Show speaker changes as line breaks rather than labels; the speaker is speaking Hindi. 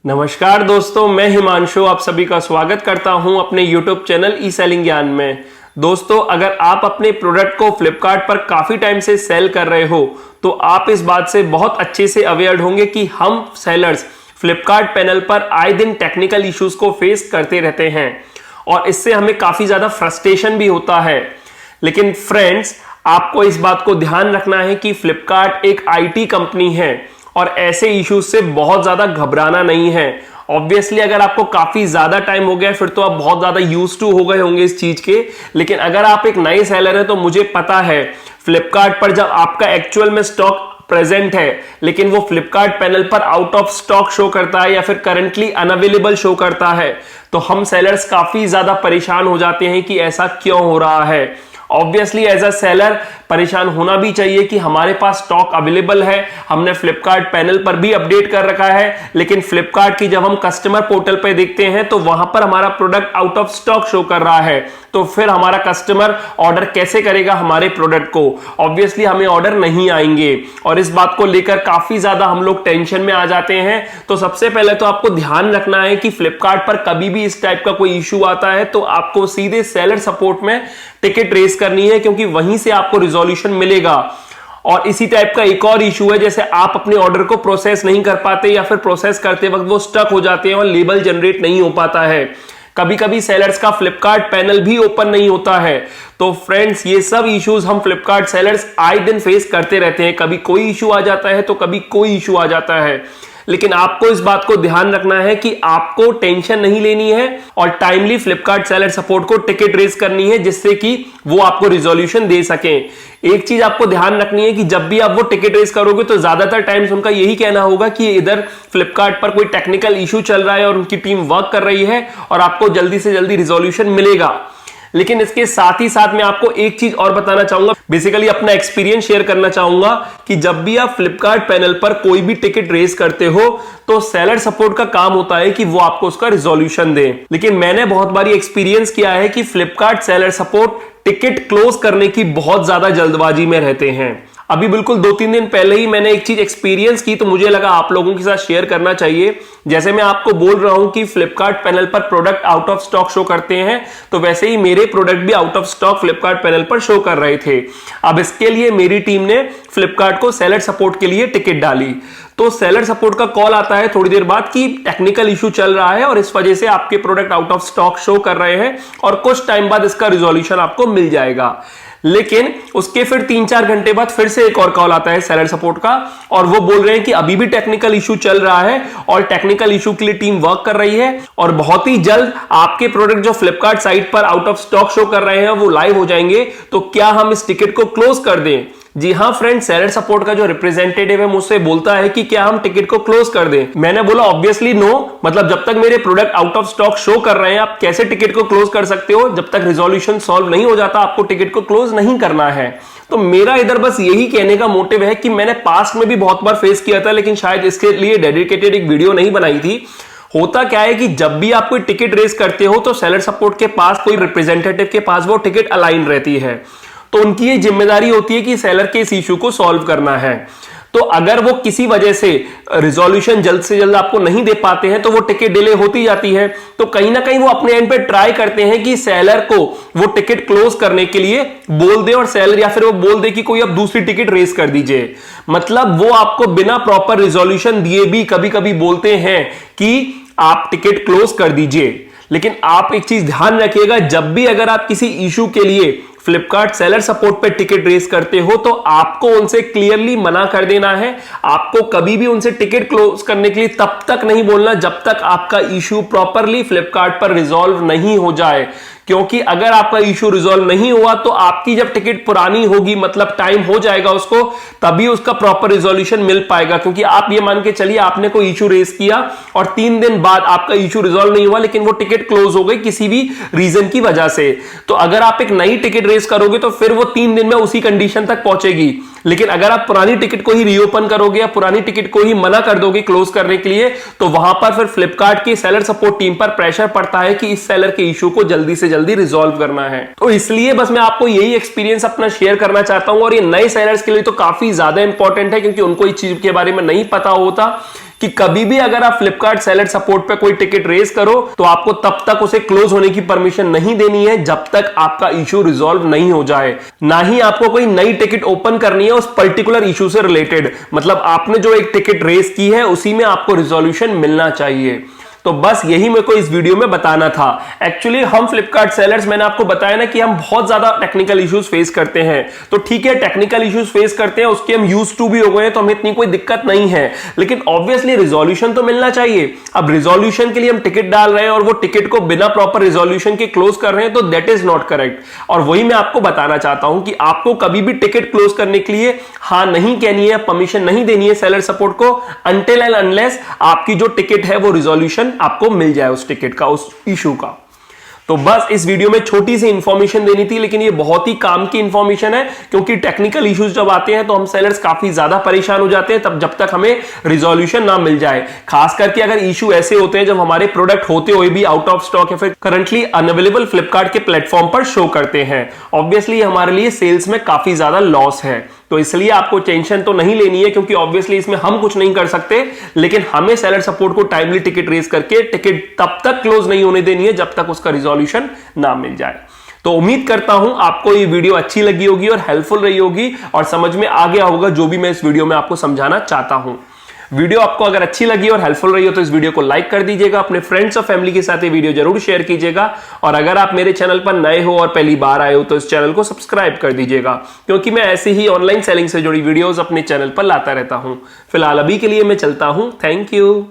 नमस्कार दोस्तों, मैं हिमांशु आप सभी का स्वागत करता हूं अपने YouTube चैनल ई सेलिंग ज्ञान में। दोस्तों, अगर आप अपने प्रोडक्ट को फ्लिपकार्ट पर काफी टाइम से सेल कर रहे हो तो आप इस बात से बहुत अच्छे से अवेयर होंगे कि हम सेलर्स फ्लिपकार्ट पैनल पर आए दिन टेक्निकल इश्यूज को फेस करते रहते हैं और इससे हमें काफी ज्यादा फ्रस्ट्रेशन भी होता है। लेकिन फ्रेंड्स, आपको इस बात को ध्यान रखना है कि फ्लिपकार्ट एक IT कंपनी है और ऐसे इश्यूज से बहुत ज्यादा घबराना नहीं है। ऑब्वियसली अगर आपको काफी ज्यादा टाइम हो गया फिर तो आप बहुत ज्यादा यूज्ड टू हो गए होंगे इस चीज के। लेकिन अगर आप एक नए सेलर हैं तो मुझे पता है फ्लिपकार्ट पर जब आपका एक्चुअल में स्टॉक प्रेजेंट है लेकिन वो फ्लिपकार्ट पैनल पर आउट ऑफ स्टॉक शो करता है या फिर करंटली अनअवेलेबल शो करता है तो हम सेलर्स काफी ज्यादा परेशान हो जाते हैं कि ऐसा क्यों हो रहा है। ऑब्वियसली एज अ सेलर परेशान होना भी चाहिए कि हमारे पास स्टॉक अवेलेबल है, हमने फ्लिपकार्ट पैनल पर भी अपडेट कर रखा है, लेकिन फ्लिपकार्ट की जब हम कस्टमर पोर्टल पे देखते हैं तो वहां पर हमारा product out of stock show कर रहा है। तो फिर हमारा कस्टमर ऑर्डर कैसे करेगा हमारे प्रोडक्ट को? ऑब्वियसली हमें ऑर्डर नहीं आएंगे और इस बात को लेकर काफी ज्यादा हम लोग टेंशन में आ जाते हैं। तो सबसे पहले तो आपको ध्यान रखना है कि फ्लिपकार्ट पर कभी भी इस टाइप का कोई इश्यू आता है तो आपको सीधे सेलर सपोर्ट में टिकट रेस करनी है, क्योंकि वहीं से आपको रिजोल्यूशन मिलेगा। और इसी टाइप का एक और इशू है, जैसे आप अपने ऑर्डर को प्रोसेस नहीं कर पाते या फिर प्रोसेस करते वक्त वो स्टक हो जाते हैं और लेबल जनरेट नहीं हो पाता है। कभी कभी सेलर्स का फ्लिपकार्ट पैनल भी ओपन नहीं होता है। तो फ्रेंड्स, ये सब इश्यूज हम फ्लिपकार्ट सेलर्स आए दिन फेस करते रहते हैं। कभी कोई इशू आ जाता है तो कभी कोई इशू आ जाता है। लेकिन आपको इस बात को ध्यान रखना है कि आपको टेंशन नहीं लेनी है और टाइमली फ्लिपकार्ट सेलर सपोर्ट को टिकट रेज करनी है जिससे कि वो आपको रिजोल्यूशन दे सकें। एक चीज आपको ध्यान रखनी है कि जब भी आप वो टिकट रेज करोगे तो ज्यादातर टाइम्स उनका यही कहना होगा कि इधर फ्लिपकार्ट पर कोई टेक्निकल इशू चल रहा है और उनकी टीम वर्क कर रही है और आपको जल्दी से जल्दी रिजोल्यूशन मिलेगा। लेकिन इसके साथ ही साथ मैं आपको एक चीज और बताना चाहूंगा, बेसिकली अपना एक्सपीरियंस शेयर करना चाहूंगा कि जब भी आप फ्लिपकार्ट पैनल पर कोई भी टिकट रेज करते हो तो सेलर सपोर्ट का काम होता है कि वो आपको उसका रिजोल्यूशन दे। लेकिन मैंने बहुत बारी एक्सपीरियंस किया है कि Flipkart seller support ticket close करने की बहुत ज्यादा जल्दबाजी में रहते हैं। अभी बिल्कुल 2-3 दिन पहले ही मैंने एक चीज एक्सपीरियंस की तो मुझे लगा आप लोगों के साथ शेयर करना चाहिए। जैसे मैं आपको बोल रहा हूं कि फ्लिपकार्ट पैनल पर product out of stock show करते हैं, तो वैसे ही मेरे प्रोडक्ट भी out of stock Flipkart panel पर शो कर रहे थे। अब इसके लिए मेरी टीम ने फ्लिपकार्ट को सेलर सपोर्ट के लिए टिकट डाली। तो सेलर सपोर्ट का कॉल आता है थोड़ी देर बाद कि टेक्निकल इशू चल रहा है और इस वजह से आपके product out of stock show कर रहे हैं और कुछ टाइम बाद इसका रिजोल्यूशन आपको मिल जाएगा। लेकिन उसके फिर 3-4 घंटे बाद फिर से एक और कॉल आता है सेलर सपोर्ट का और वो बोल रहे हैं कि अभी भी टेक्निकल इशू चल रहा है और टेक्निकल इशू के लिए टीम वर्क कर रही है और बहुत ही जल्द आपके प्रोडक्ट जो फ्लिपकार्ट साइट पर आउट ऑफ स्टॉक शो कर रहे हैं वो लाइव हो जाएंगे। तो क्या हम इस टिकट को क्लोज कर दें? जी हाँ फ्रेंड, सेलर सपोर्ट का जो रिप्रेजेंटेटिव है मुझसे बोलता है कि क्या हम टिकट को क्लोज कर दें? मैंने बोला ऑब्वियसली नो, मतलब जब तक मेरे product out of stock show कर रहे हैं आप कैसे टिकट को क्लोज कर सकते हो? जब तक रिजोल्यूशन सॉल्व नहीं हो जाता आपको टिकट को क्लोज नहीं करना है। तो मेरा इधर बस यही कहने का मोटिव है कि मैंने पास्ट में भी बहुत बार फेस किया था, लेकिन शायद इसके लिए डेडिकेटेड एक वीडियो नहीं बनाई थी। होता क्या है कि जब भी आप कोई टिकट रेज करते हो तो सेलर सपोर्ट के पास कोई रिप्रेजेंटेटिव के पास वो टिकट अलाइन रहती है, तो उनकी ये जिम्मेदारी होती है कि सेलर के इस इशू को सॉल्व करना है। तो अगर वो किसी वजह से रिजोल्यूशन जल्द से जल्द आपको नहीं दे पाते हैं तो वो टिकट डिले होती जाती है। तो कहीं ना कहीं वो अपने एंड पे ट्राई करते हैं कि सेलर को वो टिकट क्लोज करने के लिए बोल दे और सेलर या फिर वो बोल दे कि कोई अब दूसरी टिकट रेज कर दीजिए। मतलब वो आपको बिना प्रॉपर रिजोल्यूशन दिए भी कभी कभी बोलते हैं कि आप टिकट क्लोज कर दीजिए। लेकिन आप एक चीज ध्यान रखिएगा, जब भी अगर आप किसी इशू के लिए फ्लिपकार्ट सेलर सपोर्ट पे टिकट रेज करते हो तो आपको उनसे क्लियरली मना कर देना है। आपको कभी भी उनसे टिकट क्लोज करने के लिए तब तक नहीं बोलना जब तक आपका इशू प्रॉपरली फ्लिपकार्ट पर रिजॉल्व नहीं हो जाए, क्योंकि अगर आपका इशू रिजॉल्व नहीं हुआ तो आपकी जब टिकट पुरानी होगी, मतलब टाइम हो जाएगा उसको, तभी उसका प्रॉपर रिजोल्यूशन मिल पाएगा। क्योंकि आप ये मान के चलिए आपने कोई इशू रेज किया और 3 दिन बाद आपका इशू रिजॉल्व नहीं हुआ लेकिन वो टिकट क्लोज हो गई किसी भी रीजन की वजह से, तो अगर आप एक नई टिकट रेज करोगे तो फिर वो 3 दिन में उसी कंडीशन तक पहुंचेगी। लेकिन अगर आप पुरानी टिकट को ही रीओपन करोगे या पुरानी टिकट को ही मना कर दोगे क्लोज करने के लिए, तो वहां पर फिर फ्लिपकार्ट की सेलर सपोर्ट टीम पर प्रेशर पड़ता है कि इस सेलर के इशू को जल्दी से जल्दी रिजॉल्व करना है। तो इसलिए बस मैं आपको यही एक्सपीरियंस अपना शेयर करना चाहता हूं और ये नए सेलर्स के लिए तो काफी ज्यादा इंपॉर्टेंट है क्योंकि उनको इस चीज के बारे में नहीं पता होता कि कभी भी अगर आप फ्लिपकार्ट सेलर सपोर्ट पे कोई टिकट रेज करो तो आपको तब तक उसे क्लोज होने की परमिशन नहीं देनी है जब तक आपका इशू रिजॉल्व नहीं हो जाए। ना ही आपको कोई नई टिकट ओपन करनी है उस पर्टिकुलर इशू से रिलेटेड, मतलब आपने जो एक टिकट रेज की है उसी में आपको रिजोल्यूशन मिलना चाहिए। तो बस यही मेरे को इस वीडियो में बताना था। एक्चुअली हम फ्लिपकार्ट सेलर्स, मैंने आपको बताया ना कि हम बहुत ज्यादा टेक्निकल इश्यूज फेस करते हैं, तो ठीक है टेक्निकल इश्यूज फेस करते हैं, उसके हम यूज टू भी हो गए हैं, तो हमें इतनी कोई दिक्कत नहीं है, लेकिन ऑब्वियसली रिजोल्यूशन तो मिलना चाहिए। अब रिजोल्यूशन के लिए हम टिकट डाल रहे हैं और वो टिकट को बिना प्रॉपर रिजोल्यूशन के क्लोज कर रहे हैं, तो दैट इज नॉट करेक्ट। और वही मैं आपको बताना चाहता हूं कि आपको कभी भी टिकट क्लोज करने के लिए हाँ नहीं कहनी है, परमिशन नहीं देनी है सेलर सपोर्ट को, अनटिल एंड अनलेस आपकी जो टिकट है वो रिजोल्यूशन आपको मिल जाए उस टिकट का, उस इशू का। तो बस इस वीडियो में छोटी सी इंफॉर्मेशन देनी थी, लेकिन ये बहुत ही काम की इंफॉर्मेशन है, क्योंकि टेक्निकल इश्यूज जब आते हैं तो हम सेलर्स काफी ज्यादा परेशान हो जाते हैं तब जब तक हमें रिजोल्यूशन ना मिल जाए। खास करके अगर इशू ऐसे होते हैं जब हमारे प्रोडक्ट होते हुए भी आउट ऑफ स्टॉक या फिर करंटली अनअवेलेबल फ्लिपकार्ट के प्लेटफॉर्म पर शो करते हैं। ऑब्वियसली हमारे लिए सेल्स में काफी ज्यादा लॉस है, तो इसलिए आपको टेंशन तो नहीं लेनी है, क्योंकि ऑब्वियसली इसमें हम कुछ नहीं कर सकते, लेकिन हमें सेलर सपोर्ट को टाइमली टिकट रेज करके टिकट तब तक क्लोज नहीं होने देनी है जब तक उसका रिजोल्यूशन ना मिल जाए। तो उम्मीद करता हूं आपको ये वीडियो अच्छी लगी होगी और हेल्पफुल रही होगी और समझ में आ गया होगा जो भी मैं इस वीडियो में आपको समझाना चाहता हूं। वीडियो आपको अगर अच्छी लगी और हेल्पफुल रही हो तो इस वीडियो को लाइक कर दीजिएगा, अपने फ्रेंड्स और फैमिली के साथ ये वीडियो जरूर शेयर कीजिएगा, और अगर आप मेरे चैनल पर नए हो और पहली बार आए हो तो इस चैनल को सब्सक्राइब कर दीजिएगा, क्योंकि मैं ऐसी ही ऑनलाइन सेलिंग से जुड़ी वीडियोस अपने चैनल पर लाता रहता हूं। फिलहाल अभी के लिए मैं चलता हूं, थैंक यू।